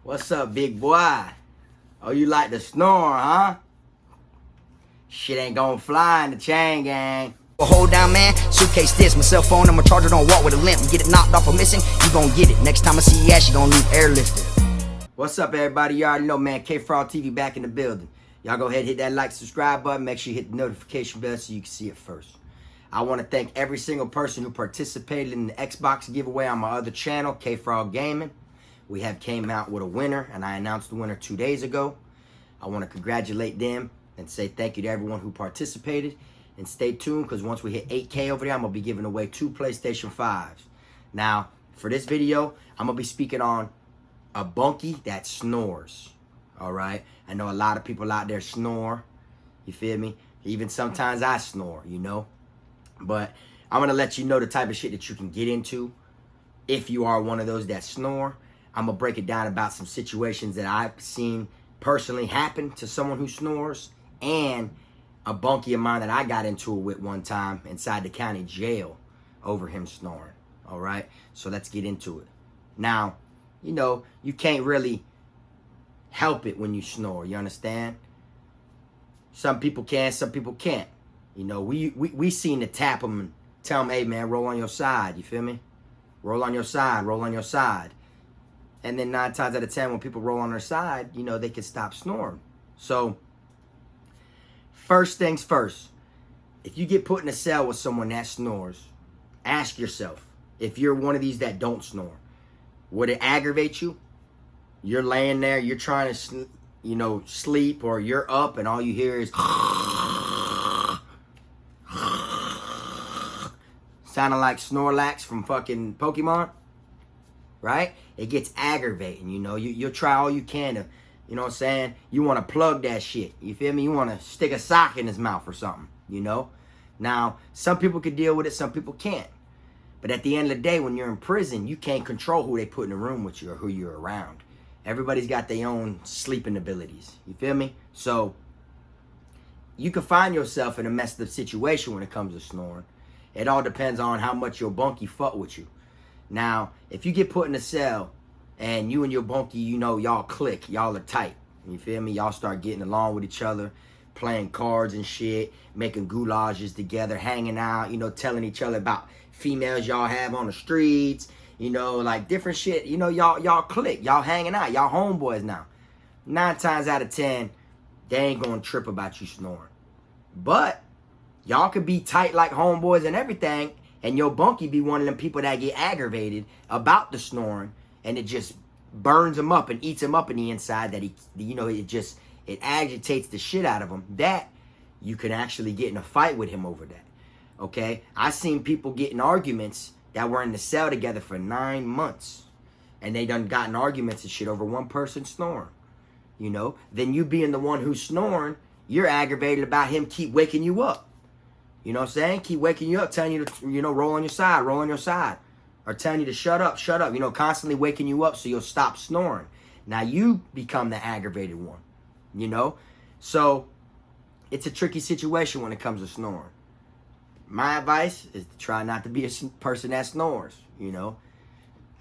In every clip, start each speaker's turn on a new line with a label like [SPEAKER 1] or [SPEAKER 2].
[SPEAKER 1] What's up, big boy? Oh, you like to snore, huh? Shit ain't gonna fly in the chain gang.
[SPEAKER 2] Hold down, man. Suitcase this, my cell phone, and my charger don't walk with a limp. Get it knocked off or missing, you gon' get it. Next time I see your ass, you gon' leave airlifted.
[SPEAKER 1] What's up, everybody? You already know, man. Kfrogtv back in the building. Y'all go ahead and hit that like, subscribe button. Make sure you hit the notification bell so you can see it first. I want to thank every single person who participated in the Xbox giveaway on my other channel, KFROG Gaming. We have came out with a winner, and I announced the winner 2 days ago. I want to congratulate them and say thank you to everyone who participated. And stay tuned, because once we hit 8K over there, I'm going to be giving away 2 PlayStation 5s. Now, for this video, I'm going to be speaking on a bunkie that snores. All right? I know a lot of people out there snore. You feel me? Even sometimes I snore, you know? But I'm going to let you know the type of shit that you can get into if you are one of those that snore. I'm going to break it down about some situations that I've seen personally happen to someone who snores, and a bunkie of mine that I got into it with one time inside the county jail over him snoring. All right? So let's get into it. Now, you know, you can't really help it when you snore. You understand? Some people can, some people can't. You know, we seen to tap them and tell them, hey, man, roll on your side. You feel me? Roll on your side. Roll on your side. And then 9 times out of 10, when people roll on their side, you know, they can stop snoring. So, first things first. If you get put in a cell with someone that snores, ask yourself, if you're one of these that don't snore, would it aggravate you? You're laying there, you're trying to, you know, sleep, or you're up and all you hear is sounding like Snorlax from fucking Pokemon, right? It gets aggravating, you know. You'll try all you can to, you know what I'm saying? You want to plug that shit. You feel me? You want to stick a sock in his mouth or something, you know? Now, some people can deal with it, some people can't. But at the end of the day, when you're in prison, you can't control who they put in the room with you or who you're around. Everybody's got their own sleeping abilities. You feel me? So, you can find yourself in a messed up situation when it comes to snoring. It all depends on how much your bunkie fuck with you. Now, if you get put in a cell and you and your bunkie, you know, y'all click, y'all are tight. You feel me? Y'all start getting along with each other, playing cards and shit, making goulages together, hanging out, you know, telling each other about females y'all have on the streets, you know, like different shit. You know, y'all click, y'all hanging out, y'all homeboys now. 9 times out of 10, they ain't gonna trip about you snoring. But y'all could be tight like homeboys and everything, and your bunkie be one of them people that get aggravated about the snoring, and it just burns him up and eats him up in the inside, that he, you know, it agitates the shit out of him, that you can actually get in a fight with him over that. Okay? I seen people get in arguments that were in the cell together for 9 months, and they done gotten arguments and shit over one person snoring. You know? Then you being the one who's snoring, you're aggravated about him keep waking you up. You know what I'm saying? Keep waking you up, telling you to, you know, roll on your side, roll on your side. Or telling you to shut up, you know, constantly waking you up so you'll stop snoring. Now you become the aggravated one, you know? So, it's a tricky situation when it comes to snoring. My advice is to try not to be a person that snores, you know?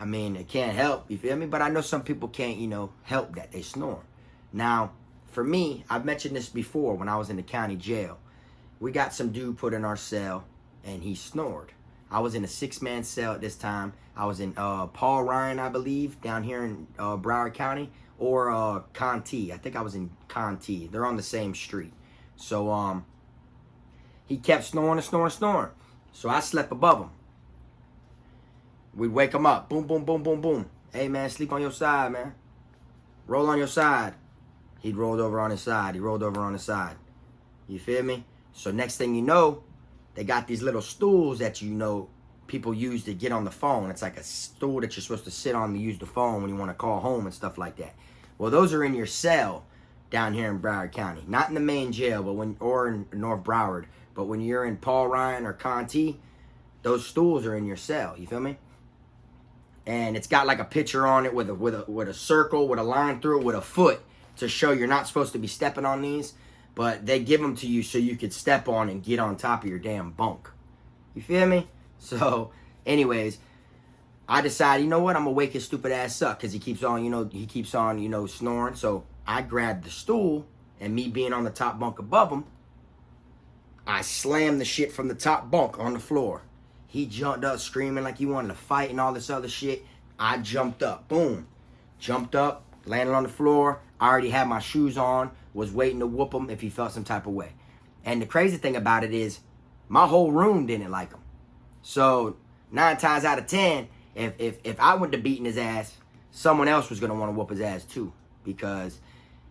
[SPEAKER 1] I mean, it can't help, you feel me? But I know some people can't, you know, help that they snore. Now, for me, I've mentioned this before when I was in the county jail. We got some dude put in our cell, and he snored. I was in a 6-man cell at this time. I was in Paul Ryan, I believe, down here in Broward County, or Contee. I think I was in Contee. They're on the same street. So he kept snoring and snoring and snoring. So I slept above him. We'd wake him up. Boom, boom, boom, boom, boom. Hey, man, sleep on your side, man. Roll on your side. He'd rolled over on his side. He rolled over on his side. You feel me? So next thing you know, they got these little stools that, you know, people use to get on the phone. It's like a stool that you're supposed to sit on to use the phone when you want to call home and stuff like that. Well, those are in your cell down here in Broward County. Not in the main jail, but or in North Broward. But when you're in Paul Ryan or Contee, those stools are in your cell. You feel me? And it's got like a picture on it with a circle, with a line through it, with a foot, to show you're not supposed to be stepping on these. But they give them to you so you could step on and get on top of your damn bunk. You feel me? So, anyways, I decided, you know what, I'm gonna wake his stupid ass up because he keeps on, snoring. So I grabbed the stool, and me being on the top bunk above him, I slammed the shit from the top bunk on the floor. He jumped up screaming like he wanted to fight and all this other shit. I jumped up, boom, jumped up, landed on the floor. I already had my shoes on, was waiting to whoop him if he felt some type of way. And the crazy thing about it is, my whole room didn't like him. So 9 times out of 10, if I went to beating his ass, someone else was gonna want to whoop his ass too, because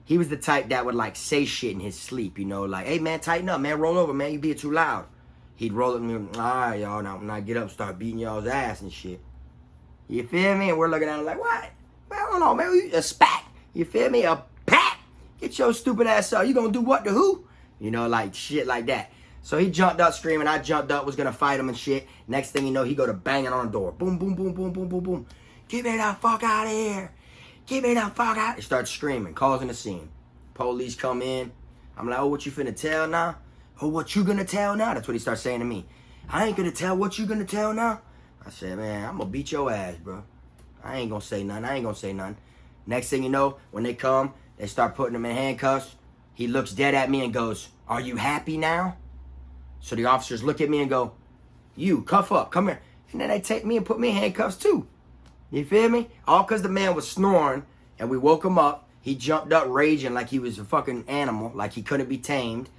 [SPEAKER 1] he was the type that would like say shit in his sleep, like, hey man, tighten up, man, roll over, man, you being too loud. He'd roll at me, all right, y'all, now when I get up, start beating y'all's ass and shit. You feel me? And we're looking at him like, what? Man, I don't know, man, a spat. You feel me? A pat. Get your stupid ass up. You gonna do what to who? Like shit like that. So he jumped up screaming. I jumped up, was gonna fight him and shit. Next thing you know, he go to banging on the door. Boom, boom, boom, boom, boom, boom, boom. Get me the fuck out of here. Get me the fuck out. He starts screaming, causing a scene. Police come in. I'm like, oh, what you finna tell now? Oh, what you gonna tell now? That's what he starts saying to me. I ain't gonna tell what you gonna tell now. I said, man, I'm gonna beat your ass, bro. I ain't gonna say nothing. Next thing you know, when they come, they start putting him in handcuffs. He looks dead at me and goes, are you happy now? So the officers look at me and go, you, cuff up, come here. And then they take me and put me in handcuffs too. You feel me? All because the man was snoring and we woke him up. He jumped up raging like he was a fucking animal, like he couldn't be tamed.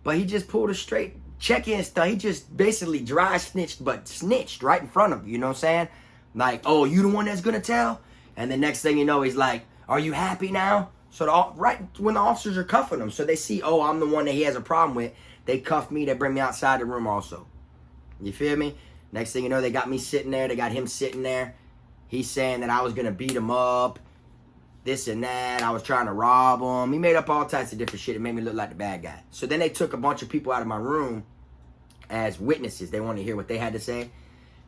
[SPEAKER 1] But he just pulled a straight check-in stuff. He just basically dry snitched, but snitched right in front of you, you know what I'm saying? Like, oh, you the one that's gonna tell? And the next thing you know, he's like, are you happy now? So right when the officers are cuffing him, so they see, oh, I'm the one that he has a problem with, they cuff me, they bring me outside the room also. You feel me? Next thing you know, they got me sitting there, they got him sitting there. He's saying that I was gonna beat him up, this and that, I was trying to rob him. He made up all types of different shit. It made me look like the bad guy. So then they took a bunch of people out of my room as witnesses. They wanted to hear what they had to say.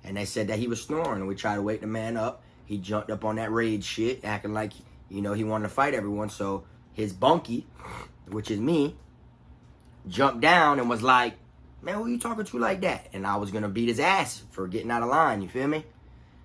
[SPEAKER 1] And they said that he was snoring, and we tried to wake the man up. He jumped up on that rage shit, acting like, he wanted to fight everyone. So his bunkie, which is me, jumped down and was like, man, who you talking to like that? And I was going to beat his ass for getting out of line, you feel me?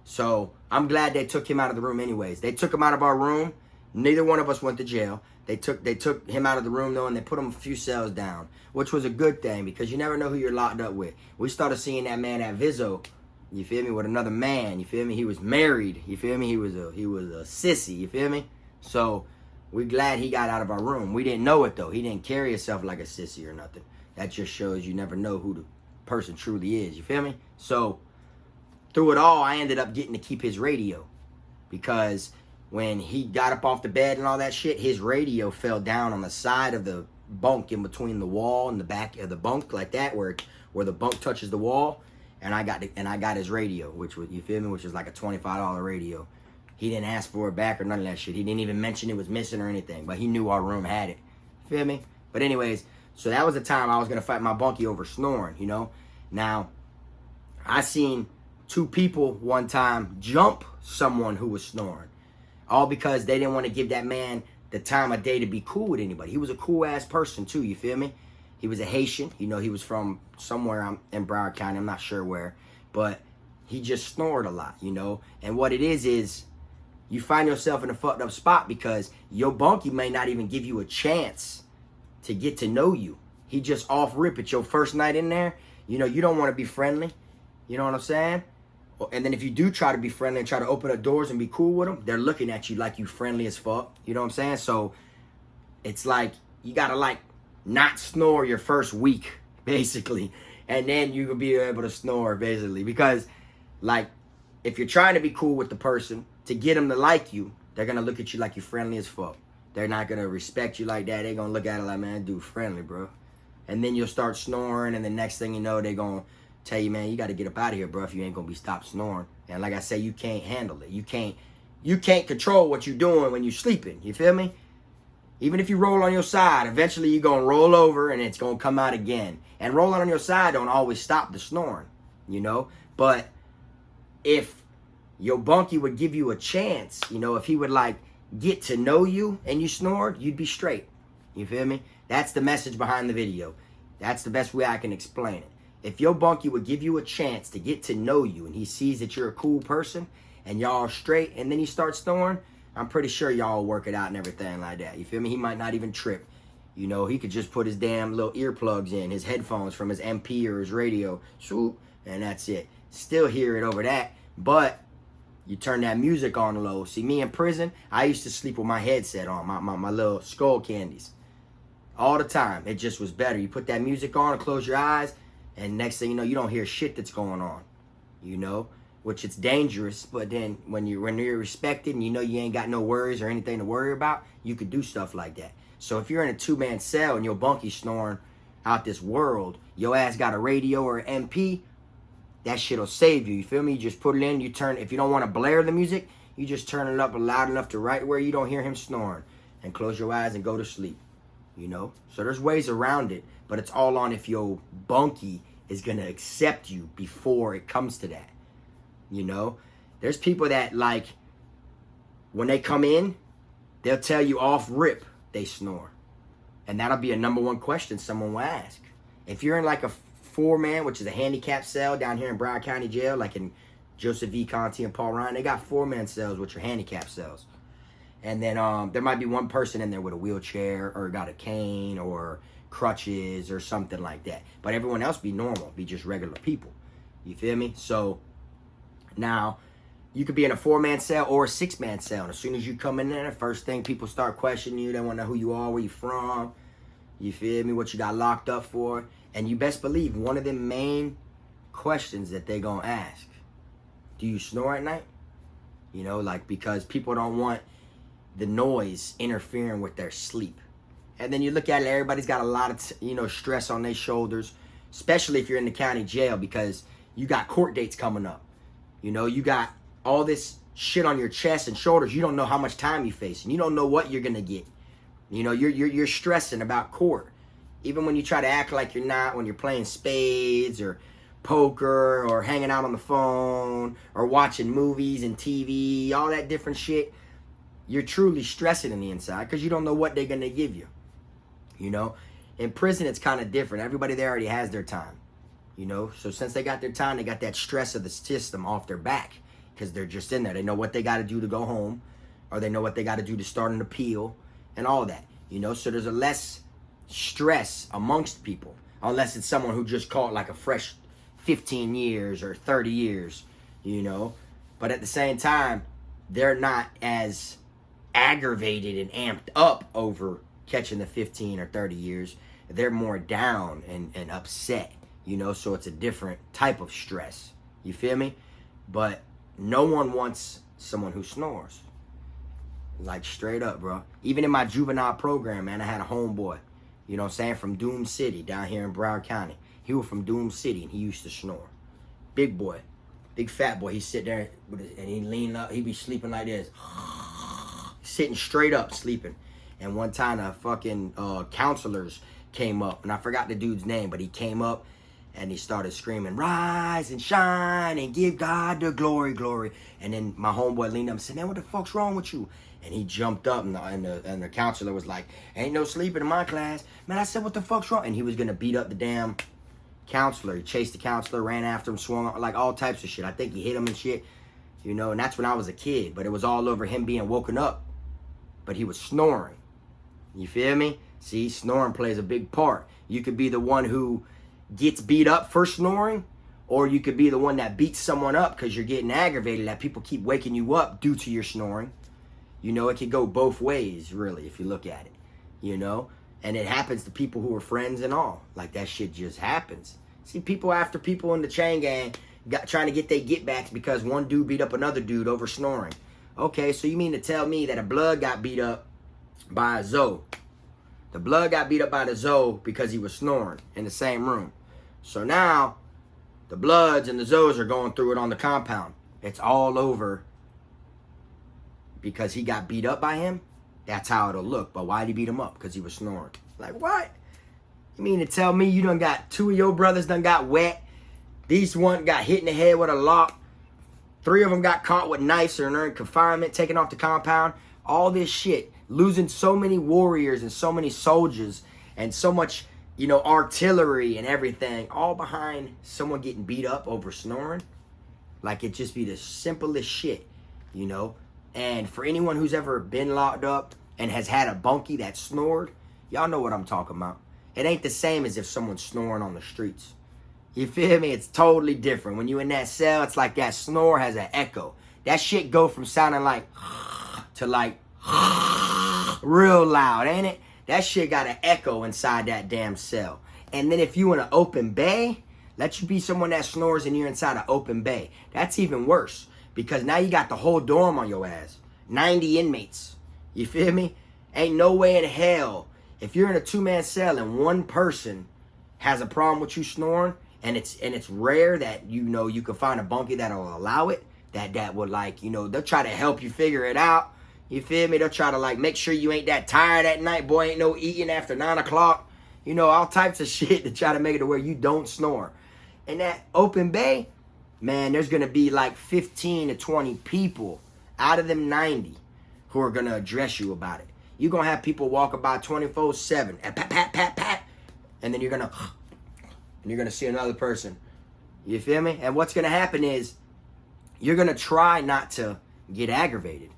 [SPEAKER 1] So I'm glad they took him out of the room anyways. They took him out of our room. Neither one of us went to jail. They took him out of the room, though, and they put him a few cells down, which was a good thing because you never know who you're locked up with. We started seeing that man at Vizzo, you feel me, with another man, you feel me? He was married, you feel me? He was a sissy, you feel me? So we're glad he got out of our room. We didn't know it, though. He didn't carry himself like a sissy or nothing. That just shows you never know who the person truly is, you feel me? So through it all, I ended up getting to keep his radio because when he got up off the bed and all that shit, his radio fell down on the side of the bunk in between the wall and the back of the bunk, like that, where the bunk touches the wall. And I got his radio, which was, you feel me, which is like a $25 radio. He didn't ask for it back or none of that shit. He didn't even mention it was missing or anything, but he knew our room had it. Feel me? But anyways, so that was the time I was gonna fight my bunkie over snoring, Now, I seen 2 people one time jump someone who was snoring. All because they didn't want to give that man the time of day to be cool with anybody. He was a cool ass person too, you feel me? He was a Haitian. He was from somewhere in Broward County. I'm not sure where. But he just snored a lot, And what it is you find yourself in a fucked up spot because your bunkie may not even give you a chance to get to know you. He just off rip at your first night in there. You don't want to be friendly. You know what I'm saying? And then if you do try to be friendly and try to open up doors and be cool with them, they're looking at you like you friendly as fuck. You know what I'm saying? So it's like you got to not snore your first week, basically. And then you will be able to snore, basically. Because if you're trying to be cool with the person to get them to like you, they're going to look at you like you're friendly as fuck. They're not going to respect you like that. They're going to look at it like, man, dude, friendly, bro. And then you'll start snoring, and the next thing you know, they're going to tell you, man, you got to get up out of here, bro, if you ain't going to be stopped snoring. And like I say, you can't handle it. You can't control what you're doing when you're sleeping. You feel me? Even if you roll on your side, eventually you're going to roll over and it's going to come out again. And rolling on your side don't always stop the snoring, But if your bunkie would give you a chance, if he would get to know you and you snored, you'd be straight. You feel me? That's the message behind the video. That's the best way I can explain it. If your bunkie would give you a chance to get to know you and he sees that you're a cool person and y'all are straight and then he starts snoring, I'm pretty sure y'all will work it out and everything like that. You feel me? He might not even trip. You know, he could just put his damn little earplugs in, his headphones from his MP or his radio, swoop, and that's it. Still hear it over that, but you turn that music on low. See, me in prison, I used to sleep with my headset on, my little skull candies. All the time. It just was better. You put that music on and close your eyes, and next thing you know, you don't hear shit that's going on. You know? Which it's dangerous, but then when you're respected and you know you ain't got no worries or anything to worry about, you could do stuff like that. So if you're in a 2-man cell and your bunkie snoring out this world, your ass got a radio or an MP, that shit'll save you. You feel me? You just put it in, you turn, if you don't want to blare the music, you just turn it up loud enough to right where you don't hear him snoring, and close your eyes and go to sleep. You know? So there's ways around it, but it's all on if your bunkie is gonna accept you before it comes to that. You know? There's people that, like, when they come in, they'll tell you off rip they snore. And that'll be a #1 question someone will ask. If you're in like a 4-man, which is a handicap cell down here in Broward County Jail, like in Joseph V. Conti and Paul Ryan, they got 4-man cells, which are handicap cells. And then there might be one person in there with a wheelchair or got a cane or crutches or something like that. But everyone else be normal, be just regular people. You feel me? So now you could be in a 4-man cell or a 6-man cell. And as soon as you come in there, the first thing people start questioning you, they want to know who you are, where you from. You feel me? What you got locked up for. And you best believe one of the main questions that they gonna ask, do you snore at night? You know, like, because people don't want the noise interfering with their sleep. And then you look at it, everybody's got a lot of, stress on their shoulders, especially if you're in the county jail, because you got court dates coming up. You know, you got all this shit on your chest and shoulders. You don't know how much time you face, and you don't know what you're gonna get. You know, you're stressing about court. Even when you try to act like you're not, when you're playing spades or poker or hanging out on the phone or watching movies and TV, all that different shit, you're truly stressing in the inside because you don't know what they're going to give you. You know, in prison, it's kind of different. Everybody there already has their time, you know. So since they got their time, they got that stress of the system off their back because they're just in there. They know what they got to do to go home, or they know what they got to do to start an appeal and all that, you know. So there's a less stress amongst people, unless it's someone who just caught like a fresh 15 years or 30 years, you know. But at the same time, they're not as aggravated and amped up over catching the 15 or 30 years. They're more down and upset, you know. So it's a different type of stress, you feel me? But no one wants someone who snores, like, straight up, bro. Even in my juvenile program, man, I had a homeboy, you know what I'm saying, from Doom City down here in Broward County. He was from Doom City, and he used to snore. Big boy, big fat boy. He'd sit there and he'd lean up. He'd be sleeping like this, sitting straight up, sleeping. And one time, the fucking counselors came up, and I forgot the dude's name, but he came up and he started screaming, "Rise and shine and give God the glory, glory." And then my homeboy leaned up and said, "Man, what the fuck's wrong with you?" And he jumped up, and the counselor was like, "Ain't no sleeping in my class." Man, I said, "What the fuck's wrong?" And he was gonna beat up the damn counselor. He chased the counselor, ran after him, swung, like, all types of shit. I think he hit him and shit, you know. And that's when I was a kid, but it was all over him being woken up, but he was snoring. You feel me? See, snoring plays a big part. You could be the one who gets beat up for snoring, or you could be the one that beats someone up because you're getting aggravated, that people keep waking you up due to your snoring. You know, it could go both ways, really, if you look at it, you know. And it happens to people who are friends and all. Like, that shit just happens. See, people after people in the chain gang trying to get their get-backs because one dude beat up another dude over snoring. Okay, so you mean to tell me that a blood got beat up by a Zoe? The blood got beat up by the Zoe because he was snoring in the same room. So now, the Bloods and the Zoes are going through it on the compound. It's all over because he got beat up by him. That's how it'll look. But why'd he beat him up? Because he was snoring. Like, what? You mean to tell me you done got 2 of your brothers done got wet? These one got hit in the head with a lock. 3 of them got caught with knives or are in confinement, taken off the compound. All this shit. Losing so many warriors and so many soldiers and so much, you know, artillery and everything, all behind someone getting beat up over snoring. Like, it just be the simplest shit, you know. And for anyone who's ever been locked up and has had a bunkie that snored, y'all know what I'm talking about. It ain't the same as if someone's snoring on the streets. You feel me? It's totally different. When you in that cell, it's like that snore has an echo. That shit go from sounding like to like real loud, ain't it? That shit got an echo inside that damn cell. And then if you in an open bay, let you be someone that snores and you're inside an open bay. That's even worse, because now you got the whole dorm on your ass. 90 inmates. You feel me? Ain't no way in hell. If you're in a 2-man cell and one person has a problem with you snoring, and it's rare that, you know, you can find a bunkie that'll allow it, that would, like, you know, they'll try to help you figure it out. You feel me? They'll try to, like, make sure you ain't that tired at night. Boy, ain't no eating after 9 o'clock. You know, all types of shit to try to make it to where you don't snore. In that open bay, man, there's going to be like 15 to 20 people out of them 90 who are going to address you about it. You're going to have people walk about 24/7. And pat, pat, pat, pat. And then you're going to see another person. You feel me? And what's going to happen is you're going to try not to get aggravated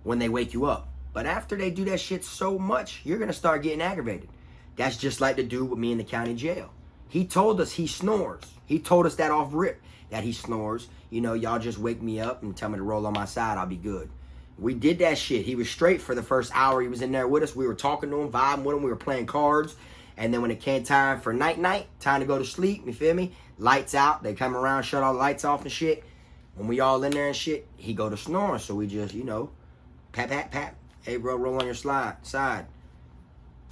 [SPEAKER 1] when they wake you up. But after they do that shit so much, you're going to start getting aggravated. That's just like the dude with me in the county jail. He told us he snores. He told us that off rip, that he snores. You know, y'all just wake me up and tell me to roll on my side. I'll be good. We did that shit. He was straight for the first hour he was in there with us. We were talking to him, vibing with him. We were playing cards. And then when it came time for night, time to go to sleep, you feel me? Lights out. They come around, shut all the lights off and shit. When we all in there and shit, he go to snoring. So we just, you know, pat, pat, pat. Hey, bro, roll on your side.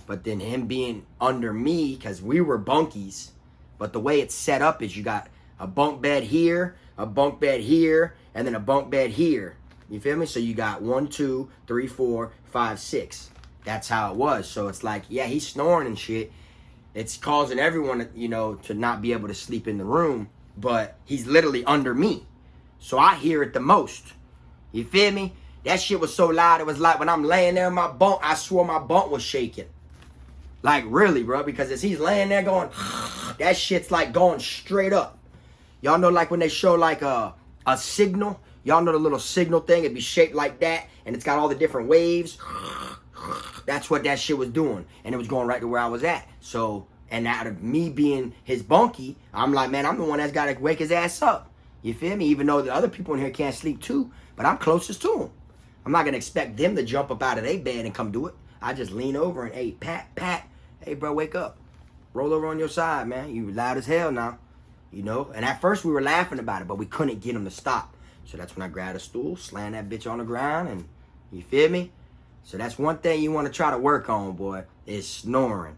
[SPEAKER 1] But then him being under me, because we were bunkies, but the way it's set up is you got a bunk bed here, a bunk bed here, and then a bunk bed here. You feel me? So you got 1, 2, 3, 4, 5, 6. That's how it was. So it's like, yeah, he's snoring and shit. It's causing everyone, you know, to not be able to sleep in the room. But he's literally under me. So I hear it the most. You feel me? That shit was so loud, it was like when I'm laying there in my bunk, I swore my bunk was shaking. Like, really, bro, because as he's laying there going, that shit's like going straight up. Y'all know, like when they show like a signal, y'all know the little signal thing, it'd be shaped like that, and it's got all the different waves. That's what that shit was doing, and it was going right to where I was at. So, and out of me being his bunkie, I'm like, man, I'm the one that's got to wake his ass up. You feel me? Even though the other people in here can't sleep too, but I'm closest to him. I'm not going to expect them to jump up out of their bed and come do it. I just lean over and, hey, pat, pat. Hey, bro, wake up. Roll over on your side, man. You loud as hell now. You know? And at first we were laughing about it, but we couldn't get him to stop. So that's when I grabbed a stool, slammed that bitch on the ground, and you feel me? So that's one thing you want to try to work on, boy, is snoring.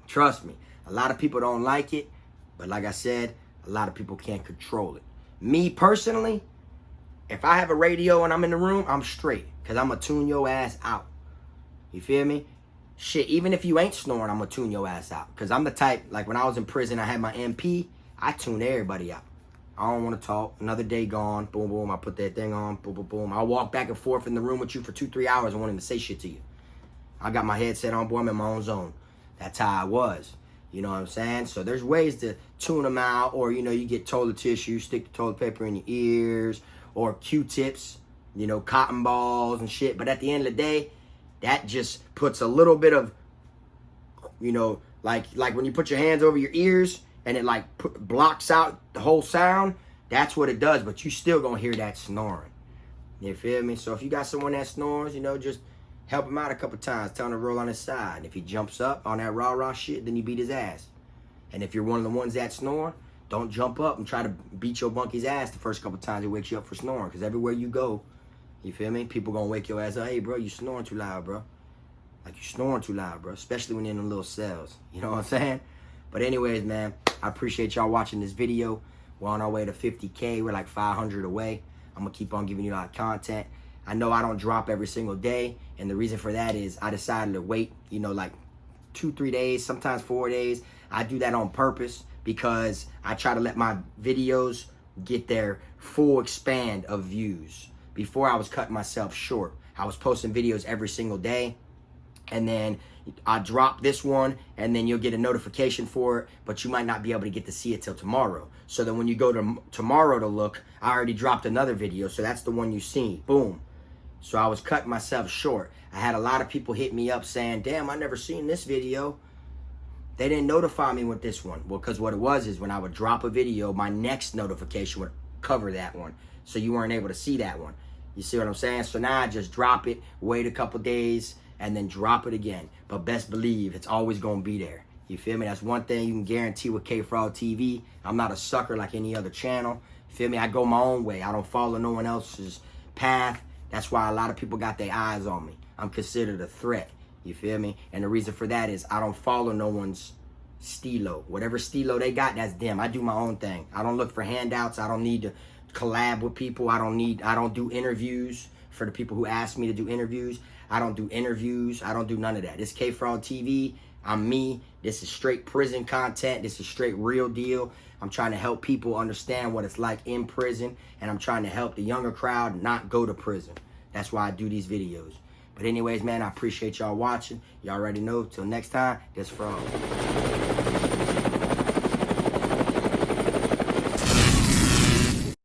[SPEAKER 1] Trust me. A lot of people don't like it, but like I said, a lot of people can't control it. Me personally, if I have a radio and I'm in the room, I'm straight, because I'm going to tune your ass out. You feel me? Shit, even if you ain't snoring, I'm going to tune your ass out. Because I'm the type, like when I was in prison, I had my MP, I tuned everybody out. I don't want to talk. Another day gone. Boom, boom. I put that thing on. Boom, boom, boom. I'll walk back and forth in the room with you for 2-3 hours and won't even say shit to you. I got my headset on, boy. I'm in my own zone. That's how I was. You know what I'm saying? So there's ways to tune them out. Or, you know, you get toilet tissue, stick the toilet paper in your ears. Or Q-tips, you know, cotton balls and shit. But at the end of the day, that just puts a little bit of, you know, like when you put your hands over your ears and it like blocks out the whole sound. That's what it does, but you still gonna hear that snoring. You feel me? So if you got someone that snores, you know, just help him out a couple times. Tell him to roll on his side. And if he jumps up on that rah-rah shit, then you beat his ass. And if you're one of the ones that snore, don't jump up and try to beat your bunkie's ass the first couple times he wakes you up for snoring. Because everywhere you go, you feel me? People gonna wake your ass up. Hey, bro, you snoring too loud, bro. Like, you snoring too loud, bro. Especially when you're in them little cells. You know what I'm saying? But anyways, man, I appreciate y'all watching this video. We're on our way to 50K. We're like 500 away. I'm going to keep on giving you a lot of content. I know I don't drop every single day. And the reason for that is I decided to wait, you know, like 2-3 days, sometimes 4 days. I do that on purpose because I try to let my videos get their full expand of views. Before I was cutting myself short. I was posting videos every single day. and then I drop this one, and then you'll get a notification for it, but you might not be able to get to see it till tomorrow. So then when you go to tomorrow to look, I already dropped another video, so that's the one you see. Boom. So I was cutting myself short. I had a lot of people hit me up saying, damn, I never seen this video. They didn't notify me with this one. Well, because what it was is when I would drop a video, my next notification would cover that one. So you weren't able to see that one. You see what I'm saying? So now I just drop it, wait a couple days, and then drop it again. But best believe it's always going to be there. You feel me? That's one thing you can guarantee with Kfrogtv. I'm not a sucker like any other channel. You feel me? I go my own way. I don't follow no one else's path. That's why a lot of people got their eyes on me. I'm considered a threat. You feel me? And the reason for that is I don't follow no one's stilo. Whatever stilo they got, that's them. I do my own thing. I don't look for handouts. I don't need to collab with people. I don't do interviews for the people who ask me to do interviews. I don't do interviews. I don't do none of that. This Kfrogtv. I'm me. This is straight prison content. This is straight real deal. I'm trying to help people understand what it's like in prison, and I'm trying to help the younger crowd not go to prison. That's why I do these videos. But anyways, man, I appreciate y'all watching. Y'all already know. Till next time, this Frog.